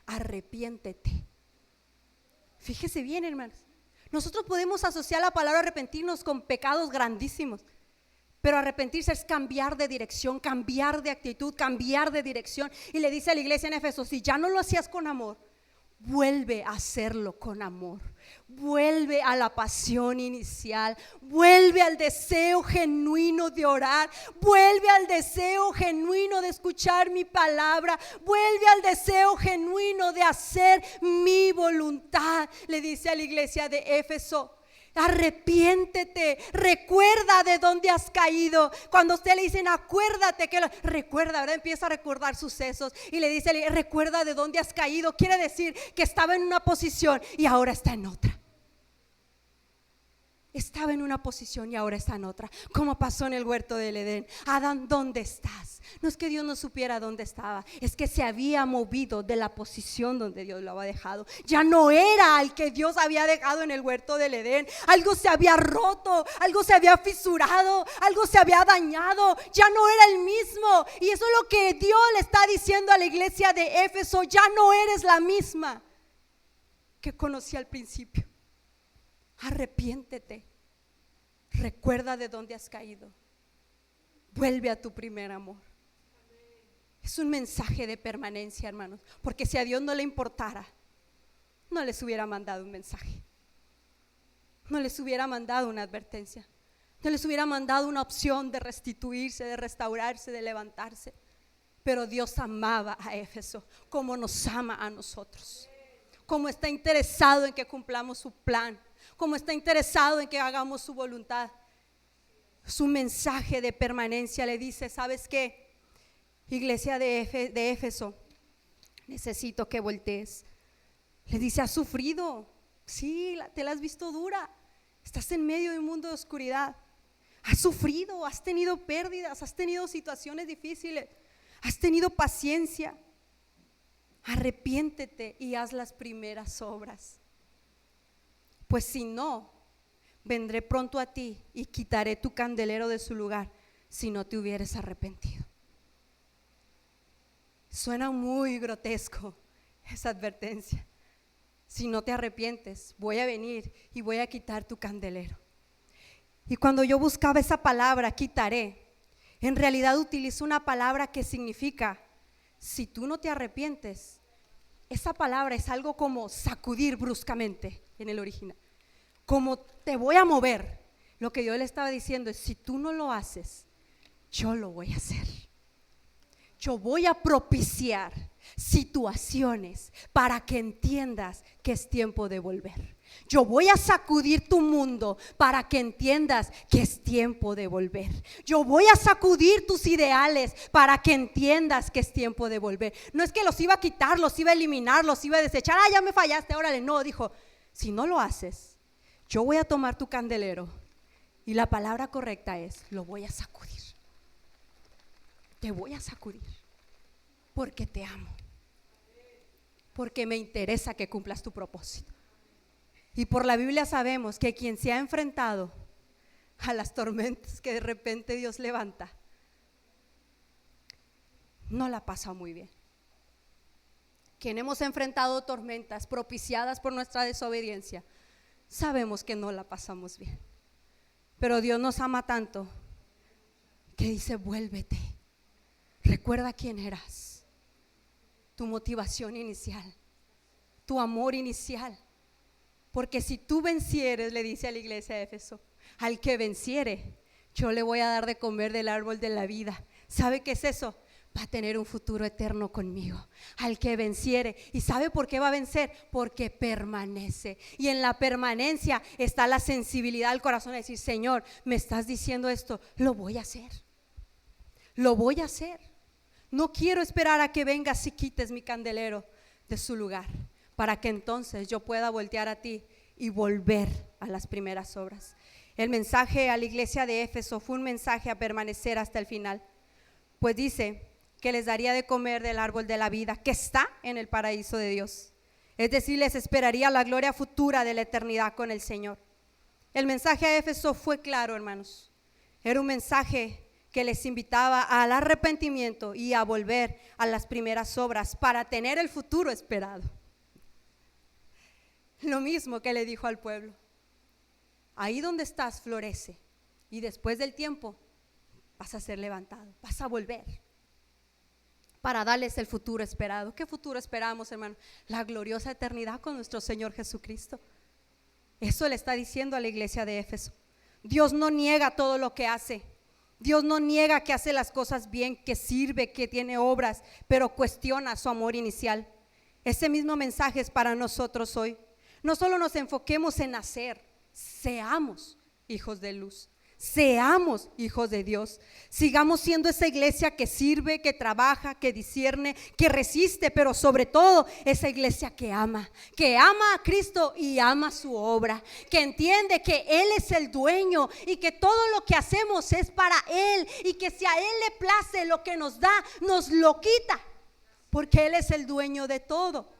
arrepiéntete. Fíjese bien, hermanos, nosotros podemos asociar la palabra arrepentirnos con pecados grandísimos, pero arrepentirse es cambiar de dirección, cambiar de actitud, cambiar de dirección. Y le dice a la iglesia en Éfeso: si ya no lo hacías con amor, vuelve a hacerlo con amor. Vuelve a la pasión inicial, vuelve al deseo genuino de orar, vuelve al deseo genuino de escuchar mi palabra, vuelve al deseo genuino de hacer mi voluntad. Le dice a la iglesia de Éfeso: arrepiéntete, recuerda de dónde has caído. Cuando usted le dicen acuérdate, recuerda, ¿verdad? Empieza a recordar sucesos y le dice: recuerda de dónde has caído. Quiere decir que estaba en una posición y ahora está en otra. Estaba en una posición y ahora está en otra, como pasó en el huerto del Edén. Adán, ¿dónde estás? No es que Dios no supiera dónde estaba, es que se había movido de la posición donde Dios lo había dejado. Ya no era al que Dios había dejado en el huerto del Edén. Algo se había roto, algo se había fisurado, algo se había dañado. Ya no era el mismo. Y eso es lo que Dios le está diciendo a la iglesia de Éfeso: ya no eres la misma que conocí al principio. Arrepiéntete, recuerda de dónde has caído, vuelve a tu primer amor. Es un mensaje de permanencia, hermanos, porque si a Dios no le importara, no les hubiera mandado un mensaje, no les hubiera mandado una advertencia, no les hubiera mandado una opción de restituirse, de restaurarse, de levantarse. Pero Dios amaba a Éfeso como nos ama a nosotros, como está interesado en que cumplamos su plan, como está interesado en que hagamos su voluntad. Su mensaje de permanencia le dice: ¿sabes qué? Iglesia de Éfeso, necesito que voltees. Le dice: has sufrido, sí, te la has visto dura, estás en medio de un mundo de oscuridad, has sufrido, has tenido pérdidas, has tenido situaciones difíciles, has tenido paciencia. Arrepiéntete y haz las primeras obras, pues si no, vendré pronto a ti y quitaré tu candelero de su lugar si no te hubieres arrepentido. Suena muy grotesco esa advertencia. Si no te arrepientes, voy a venir y voy a quitar tu candelero. Y cuando yo buscaba esa palabra, quitaré, en realidad utilizo una palabra que significa: si tú no te arrepientes. Esa palabra es algo como sacudir bruscamente en el original, como te voy a mover. Lo que Dios le estaba diciendo es: si tú no lo haces, yo lo voy a hacer. Yo voy a propiciar situaciones para que entiendas que es tiempo de volver, Yo voy a sacudir tu mundo para que entiendas que es tiempo de volver. Yo voy a sacudir tus ideales para que entiendas que es tiempo de volver. No es que los iba a quitar, los iba a eliminar, los iba a desechar. Ya me fallaste, órale. No, dijo, si no lo haces, yo voy a tomar tu candelero y la palabra correcta es, lo voy a sacudir. Te voy a sacudir porque te amo, porque me interesa que cumplas tu propósito. Y por la Biblia sabemos que quien se ha enfrentado a las tormentas que de repente Dios levanta, no la pasa muy bien. Quien hemos enfrentado tormentas propiciadas por nuestra desobediencia, sabemos que no la pasamos bien. Pero Dios nos ama tanto que dice, vuélvete, recuerda quién eras, tu motivación inicial, tu amor inicial. Porque si tú vencieres, le dice a la iglesia de Éfeso, al que venciere, yo le voy a dar de comer del árbol de la vida. ¿Sabe qué es eso? Va a tener un futuro eterno conmigo. Al que venciere. ¿Y sabe por qué va a vencer? Porque permanece. Y en la permanencia está la sensibilidad del corazón de decir, Señor, me estás diciendo esto, lo voy a hacer. Lo voy a hacer. No quiero esperar a que vengas y quites mi candelero de su lugar, para que entonces yo pueda voltear a ti y volver a las primeras obras. El mensaje a la iglesia de Éfeso fue un mensaje a permanecer hasta el final, pues dice que les daría de comer del árbol de la vida que está en el paraíso de Dios. Es decir, les esperaría la gloria futura de la eternidad con el Señor. El mensaje a Éfeso fue claro, hermanos. Era un mensaje que les invitaba al arrepentimiento y a volver a las primeras obras para tener el futuro esperado. Lo mismo que le dijo al pueblo, ahí donde estás florece y después del tiempo vas a ser levantado, vas a volver para darles el futuro esperado. ¿Qué futuro esperamos, hermano? La gloriosa eternidad con nuestro Señor Jesucristo. Eso le está diciendo a la iglesia de Éfeso. Dios no niega todo lo que hace. Dios no niega que hace las cosas bien, que sirve, que tiene obras, pero cuestiona su amor inicial. Ese mismo mensaje es para nosotros hoy. No solo nos enfoquemos en hacer, seamos hijos de luz, seamos hijos de Dios. Sigamos siendo esa iglesia que sirve, que trabaja, que discierne, que resiste, pero sobre todo esa iglesia que ama a Cristo y ama su obra, que entiende que Él es el dueño y que todo lo que hacemos es para Él, y que si a Él le place lo que nos da, nos lo quita, porque Él es el dueño de todo.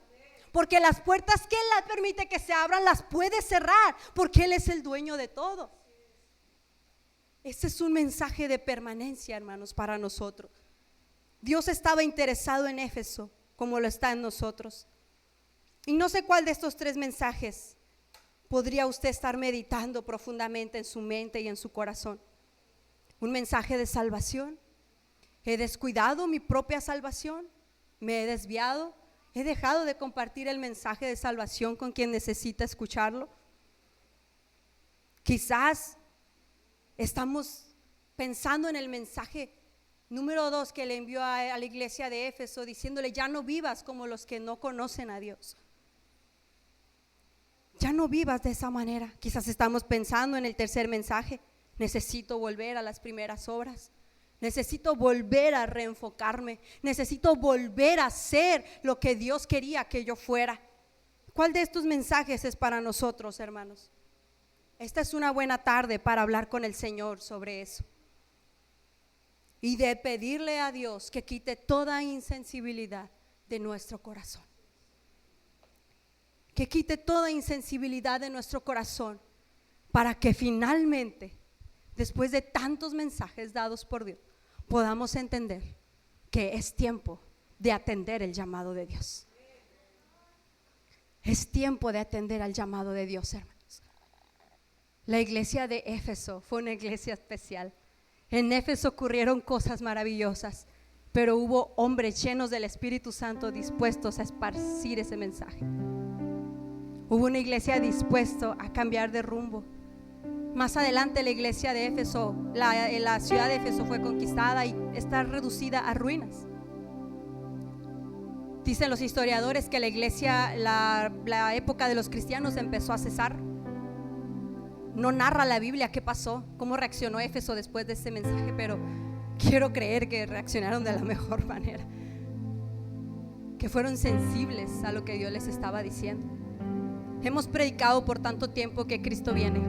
Porque las puertas que Él permite que se abran, las puede cerrar, porque Él es el dueño de todo. Ese es un mensaje de permanencia, hermanos, para nosotros. Dios estaba interesado en Éfeso como lo está en nosotros. Y no sé cuál de estos tres mensajes podría usted estar meditando profundamente en su mente y en su corazón. Un mensaje de salvación. ¿He descuidado mi propia salvación? ¿Me he desviado? ¿He dejado de compartir el mensaje de salvación con quien necesita escucharlo? Quizás estamos pensando en el mensaje número 2 que le envió a la iglesia de Éfeso, diciéndole, ya no vivas como los que no conocen a Dios. Ya no vivas de esa manera. Quizás estamos pensando en el tercer mensaje, necesito volver a las primeras obras. Necesito volver a reenfocarme, necesito volver a ser lo que Dios quería que yo fuera. ¿Cuál de estos mensajes es para nosotros, hermanos? Esta es una buena tarde para hablar con el Señor sobre eso y de pedirle a Dios que quite toda insensibilidad de nuestro corazón, que quite toda insensibilidad de nuestro corazón, para que finalmente, después de tantos mensajes dados por Dios, podamos entender que es tiempo de atender el llamado de Dios. Es tiempo de atender al llamado de Dios, hermanos. La iglesia de Éfeso fue una iglesia especial. En Éfeso ocurrieron cosas maravillosas, pero hubo hombres llenos del Espíritu Santo dispuestos a esparcir ese mensaje. Hubo una iglesia dispuesta a cambiar de rumbo. Más adelante la iglesia de Éfeso, la ciudad de Éfeso fue conquistada y está reducida a ruinas. Dicen los historiadores que la iglesia, la época de los cristianos empezó a cesar. No narra la Biblia qué pasó, cómo reaccionó Éfeso después de ese mensaje, pero quiero creer que reaccionaron de la mejor manera, que fueron sensibles a lo que Dios les estaba diciendo. Hemos predicado por tanto tiempo que Cristo viene.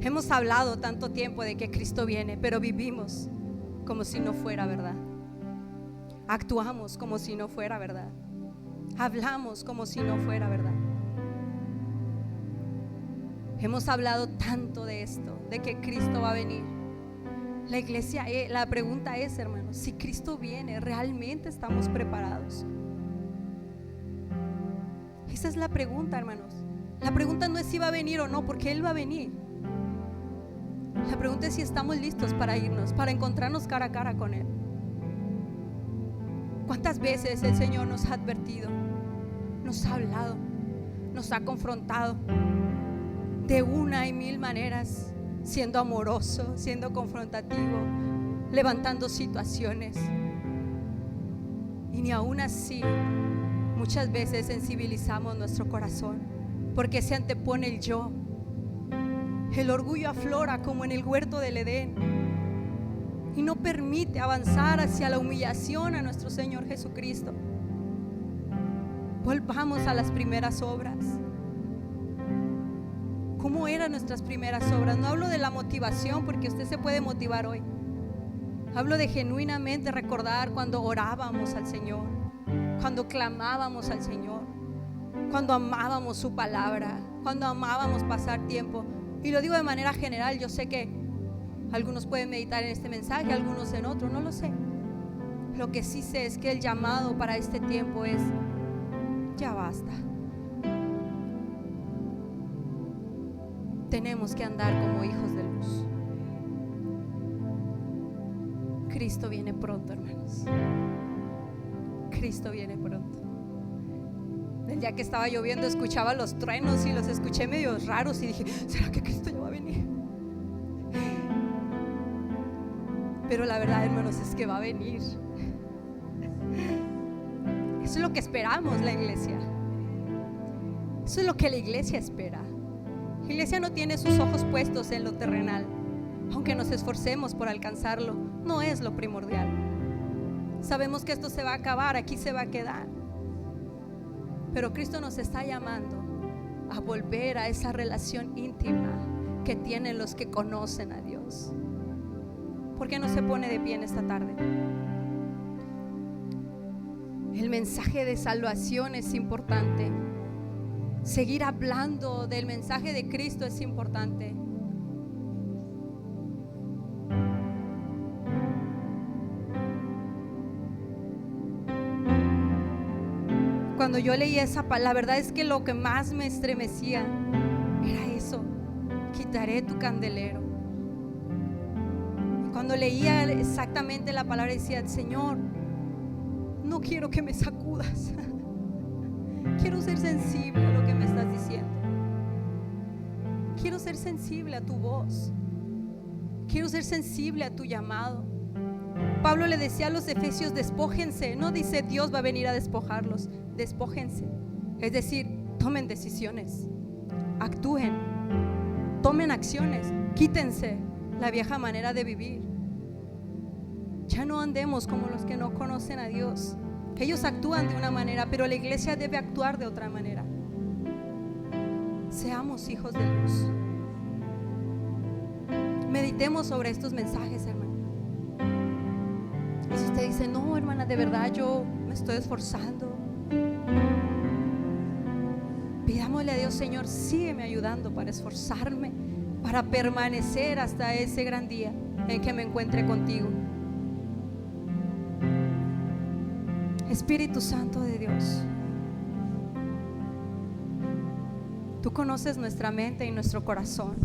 Hemos hablado tanto tiempo de que Cristo viene, pero vivimos como si no fuera verdad. Actuamos como si no fuera verdad. Hablamos como si no fuera verdad. Hemos hablado tanto de esto, de que Cristo va a venir. La iglesia, la pregunta es, hermanos, si Cristo viene, ¿realmente estamos preparados? Esa es la pregunta, hermanos. La pregunta no es si va a venir o no, porque Él va a venir. La pregunta es si estamos listos para irnos, para encontrarnos cara a cara con Él. ¿Cuántas veces el Señor nos ha advertido, nos ha hablado, nos ha confrontado de una y mil maneras, siendo amoroso, siendo confrontativo, levantando situaciones? Y ni aún así muchas veces sensibilizamos nuestro corazón, porque se antepone el yo. El orgullo aflora como en el huerto del Edén y no permite avanzar hacia la humillación a nuestro Señor Jesucristo. Volvamos a las primeras obras. ¿Cómo eran nuestras primeras obras? No hablo de la motivación, porque usted se puede motivar hoy. Hablo de genuinamente recordar cuando orábamos al Señor, cuando clamábamos al Señor, cuando amábamos su palabra, cuando amábamos pasar tiempo. Y lo digo de manera general. Yo sé que algunos pueden meditar en este mensaje, algunos en otro, no lo sé. Lo que sí sé es que el llamado para este tiempo es: ya basta. Tenemos que andar como hijos de luz. Cristo viene pronto, hermanos. Cristo viene pronto. El día que estaba lloviendo escuchaba los truenos y los escuché medio raros y dije: ¿será que Cristo ya va a venir? Pero la verdad, hermanos, es que va a venir. Eso es lo que esperamos la iglesia. Eso es lo que la iglesia espera. La iglesia no tiene sus ojos puestos en lo terrenal. Aunque nos esforcemos por alcanzarlo, no es lo primordial. Sabemos que esto se va a acabar, aquí se va a quedar. Pero Cristo nos está llamando a volver a esa relación íntima que tienen los que conocen a Dios. ¿Por qué no se pone de pie en esta tarde? El mensaje de salvación es importante. Seguir hablando del mensaje de Cristo es importante. Cuando yo leí esa palabra, la verdad es que lo que más me estremecía era eso: quitaré tu candelero. Y cuando leía exactamente la palabra, decía: Señor, no quiero que me sacudas. Quiero ser sensible a lo que me estás diciendo. Quiero ser sensible a tu voz. Quiero ser sensible a tu llamado. Pablo le decía a los efesios: despójense. No dice Dios va a venir a despojarlos. Despójense. Es decir, tomen decisiones, actúen, tomen acciones, quítense la vieja manera de vivir. Ya no andemos como los que no conocen a Dios. Ellos actúan de una manera, pero la iglesia debe actuar de otra manera. Seamos hijos de luz. Meditemos sobre estos mensajes, hermano. Y si usted dice: no, hermana, de verdad yo me estoy esforzando, pidámosle a Dios: Señor, sígueme ayudando para esforzarme, para permanecer hasta ese gran día en que me encuentre contigo. Espíritu Santo de Dios, tú conoces nuestra mente y nuestro corazón.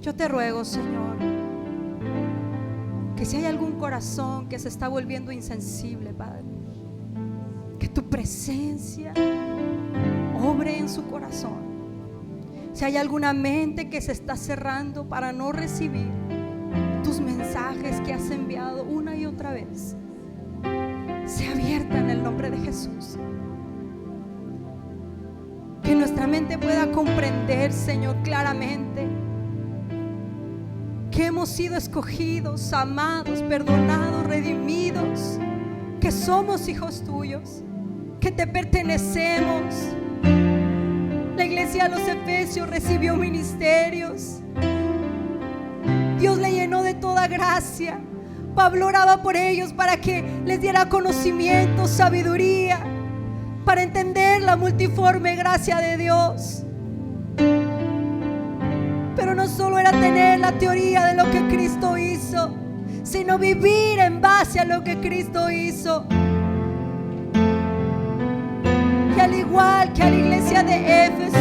Yo te ruego, Señor, que si hay algún corazón que se está volviendo insensible, Padre, que tu presencia obre en su corazón. Si hay alguna mente que se está cerrando para no recibir tus mensajes que has enviado una y otra vez sea abierta en el nombre de Jesús. Que nuestra mente pueda comprender, Señor, claramente que hemos sido escogidos, amados, perdonados, redimidos, que somos hijos tuyos, que te pertenecemos. La iglesia de los Efesios recibió ministerios. Dios le llenó de toda gracia. Pablo oraba por ellos para que les diera conocimiento, sabiduría, para entender la multiforme gracia de Dios. Pero no solo era tener la teoría de lo que Cristo hizo, sino vivir en base a lo que Cristo hizo. Y al igual que a la iglesia de Éfeso,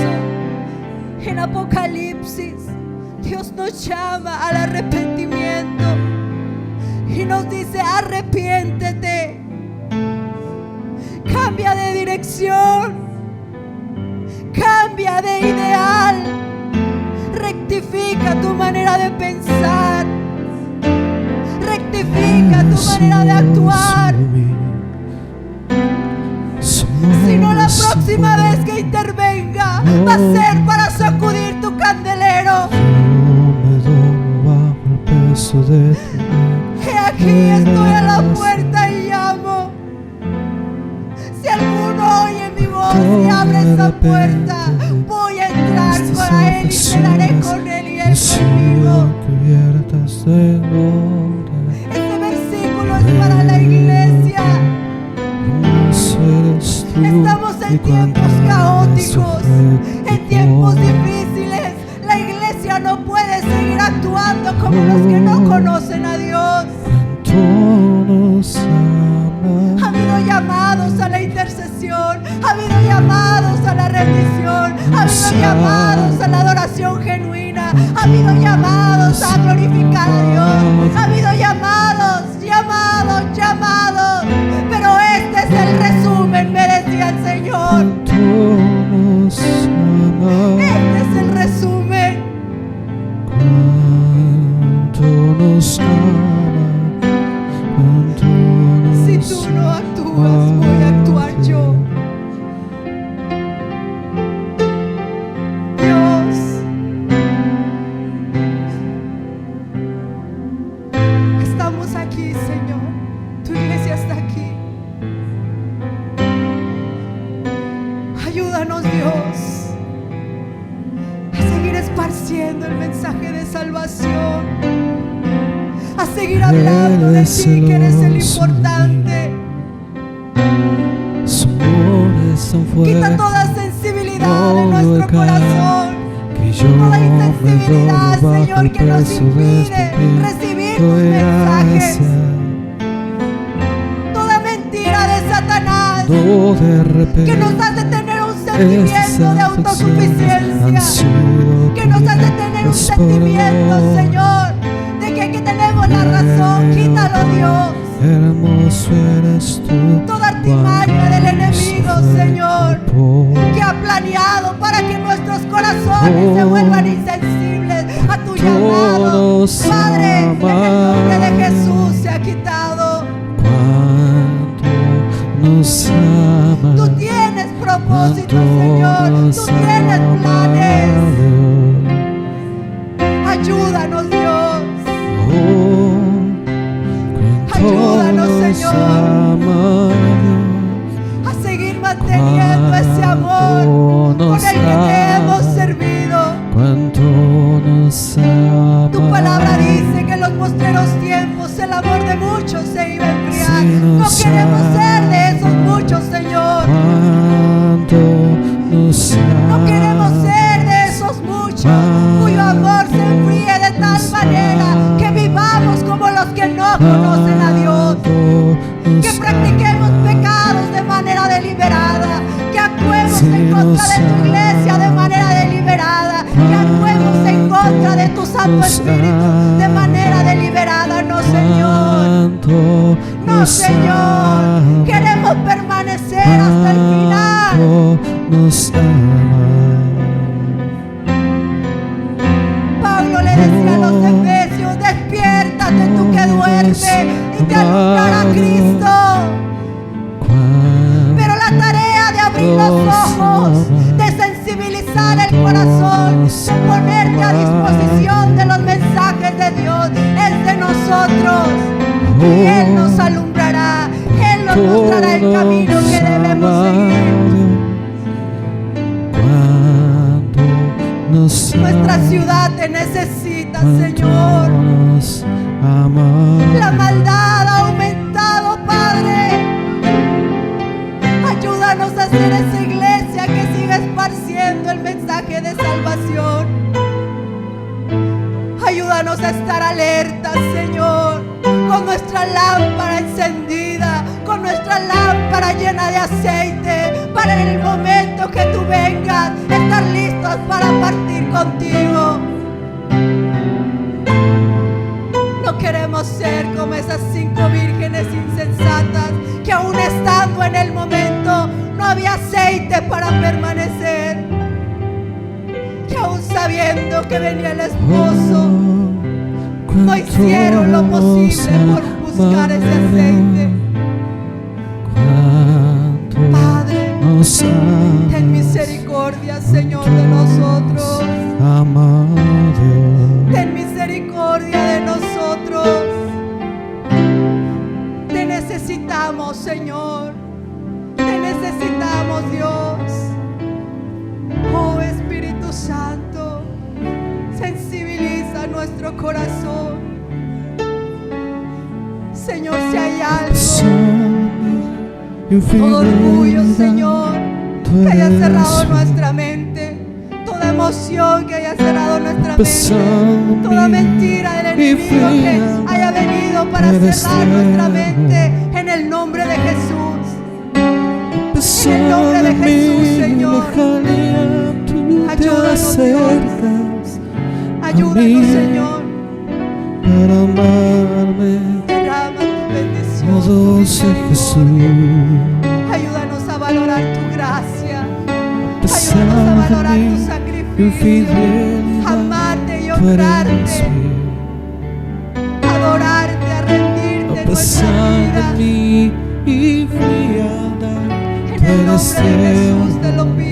en Apocalipsis, Dios nos llama al arrepentimiento y nos dice: arrepiéntete, cambia de dirección, cambia de ideal, rectifica tu manera de pensar, rectifica tu manera de actuar. Si no, la próxima vez que intervenga va a ser para sacudir tu candelero. He aquí estoy a la puerta y llamo. Si alguno oye mi voz y abre esa puerta, voy a entrar con él y cenaré con él y él conmigo. Este versículo es para la iglesia. Estamos en tiempos caóticos, en tiempos difíciles. La iglesia no puede seguir actuando como los que no conocen a Dios. Ha habido llamados a la intercesión, ha habido llamados a la rendición, ha habido llamados a la adoración genuina, ha habido llamados a glorificar a Dios, ha habido llamados. Pero este es el resumen, me decía el Señor. Este es el resumen. Si tú no actúas, voy a actuar yo. Dios, estamos aquí, Señor. Tu iglesia está aquí. Ayúdanos, Dios, a seguir esparciendo el mensaje de salvación, a seguir hablando de ti, que eres el importante. Quita toda sensibilidad de nuestro corazón, toda insensibilidad, Señor, que nos impide recibir tus mensajes, toda mentira de Satanás que nos hace tener un sentimiento de autosuficiencia, que nos hace tener un sentimiento, Señor, de que tenemos la razón. Quítalo, Dios. Hermoso eres tú. Toda artimaña del enemigo, Señor, que ha planeado para que nuestros corazones se vuelvan insensibles a tu llamado, Padre, en el nombre de Jesús se ha quitado. Nos ama, tú tienes propósitos, Señor, tú tienes planes. Ayúdanos, Dios. Ayúdanos, Señor, a seguir manteniendo ese amor con el que te hemos servido. Tu palabra dice que en los postreros tiempos el amor de muchos se iba a enfriar. No queremos ser de esos muchos, Señor. No queremos ser de esos muchos cuyo amor se enfríe de tal manera que vivamos como los que no conocen a Dios, que practiquemos pecados de manera deliberada, que actuemos en contra de tu iglesia de manera deliberada, que actuemos en contra de tu Santo Espíritu de manera deliberada. No, Señor, no, Señor, queremos permanecer hasta el final. Pablo le decía a los Efesios: despierta, y de alumbrar a Cristo. Pero la tarea de abrir los ojos, de sensibilizar el corazón, de ponerte a disposición de los mensajes de Dios es de nosotros. Y Él nos alumbrará, Él nos mostrará el camino que debemos seguir. Nuestra ciudad te necesita, Señor. La maldad ha aumentado, Padre. Ayúdanos a hacer esa iglesia que siga esparciendo el mensaje de salvación. Ayúdanos a estar alertas, Señor, con nuestra lámpara encendida, con nuestra lámpara llena de aceite, para en el momento que tú vengas, estar listos para partir contigo. No queremos ser como esas 5 vírgenes insensatas que aún estando en el momento no había aceite para permanecer, que aún sabiendo que venía el esposo no hicieron lo posible por buscar ese aceite. Padre, ten misericordia, Señor, de nosotros. Ten misericordia de nosotros. Te necesitamos, Señor. Te necesitamos, Dios. Oh Espíritu Santo, sensibiliza nuestro corazón. Señor, si hay algo, todo orgullo, Señor, que haya cerrado nuestra mente, toda emoción que haya cerrado nuestra mente, toda mentira del enemigo que haya venido para cerrar nuestra mente, en el nombre de Jesús. En el nombre de Jesús, Señor. Ayúdanos, Dios. Ayúdanos, Señor. Para amarme, derrama tu bendición. oh dulce Jesús. Ayúdanos a valorar tu gracia. Pesar Ayúdanos a valorar de tu mi sacrificio. infidelidad, Amarte y tú eres honrarte. fiel. Adorarte, a rendirte A en nuestra pesar vida. de mi frialdad, En tú el eres nombre de Jesús te lo fiel. pido.